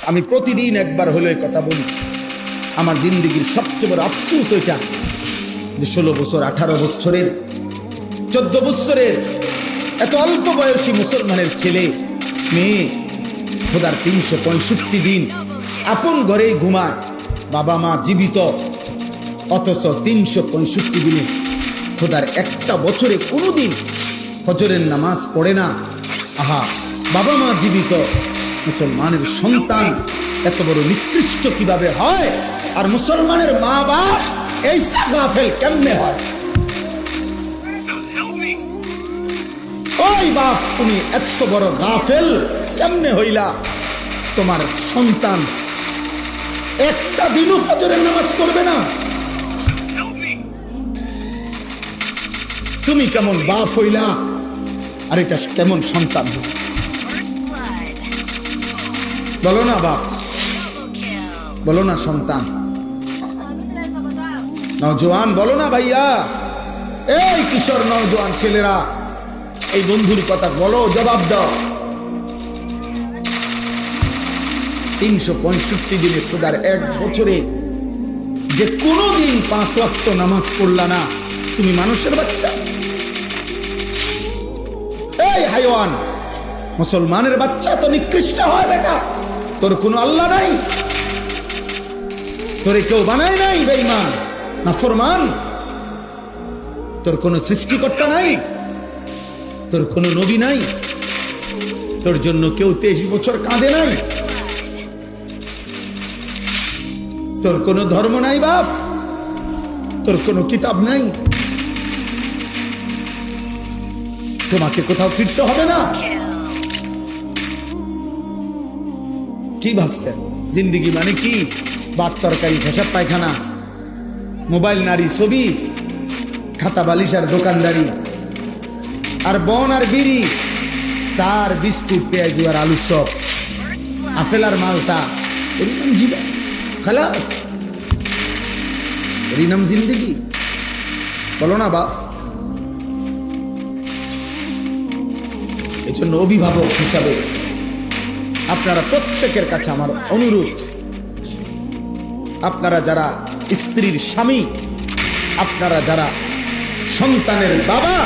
আমি প্রতিদিন একবার হলে কথা বলি, আমার জিন্দগির সবচেয়ে বড় আফসোস ওইটা যে 16 বছর, 18 বছরের, 14 বছরের এত অল্প বয়সী মুসলমানের ছেলে মেয়ে খোদার 365 দিন আপন ঘরেই ঘুমায়, বাবা মা জীবিত, অথচ 365 দিনে খোদার একটা বছরে কোনোদিন ফজরের নামাজ পড়ে না। আহা, বাবা মা জীবিত, মুসলমানের সন্তান এত বড় নিকৃষ্ট কিভাবে হয়? আর মুসলমানের মা বাপ এই গাফেল কেমনে হয়? ওই বাপ, তুমি এত বড় গাফেল কেমনে হইলা? তোমার সন্তান একটা দিনও ফজরের নামাজ পড়বে না, তুমি কেমন বাপ হইলা? আর এটা কেমন সন্তান? বলো না বাপ, বলো না সন্তান, নওজোয়ান বলো না ভাইয়া, এই কিশোর নওজোয়ান ছেলেরা, এই বন্ধুর কথা বলো, জবাব দাও। 365 দিনে খোদার এক বছরে যে কোনো দিন 5 ওয়াক্ত নামাজ পড়লা না, তুমি মানুষের বাচ্চা? এই হাইওয়ান, মুসলমানের বাচ্চা তো নিকৃষ্ট হয় বেটা। তোর কোনো আল্লাহ নাই, তোরে কেউ বানায় নাই বেঈমান নাফরমান, তোর কোনো সৃষ্টিকর্তা নাই, তোর কোনো নবী নাই, তোর জন্য কেউ 23 বছর কাঁদে নাই, তোর কোনো ধর্ম নাই বাপ, তোর কোনো কিতাব নাই, তোমাকে কোথাও ফিরতে হবে না? কি ভাবছেন জিন্দিগি মানে কি? ভাত তরকারি, পেশাব পায়খানা, মোবাইল, নারী, ছবি, খাতা বালিশ আর দোকানদারি, আর বন আর বিড়ি, চার বিস্কুট, পেঁয়াজ আর আলুর চপ, আপেল আর মালটা, এরই নাম জীবন। খালাস, এরই নাম জিন্দিগি? বলো না বাপ। এজন্য অভিভাবক হিসাবে আপনারা প্রত্যেকের কাছে আমার অনুরোধ, আপনারা যারা স্ত্রীর স্বামী, আপনারা যারা সন্তানের বাবা,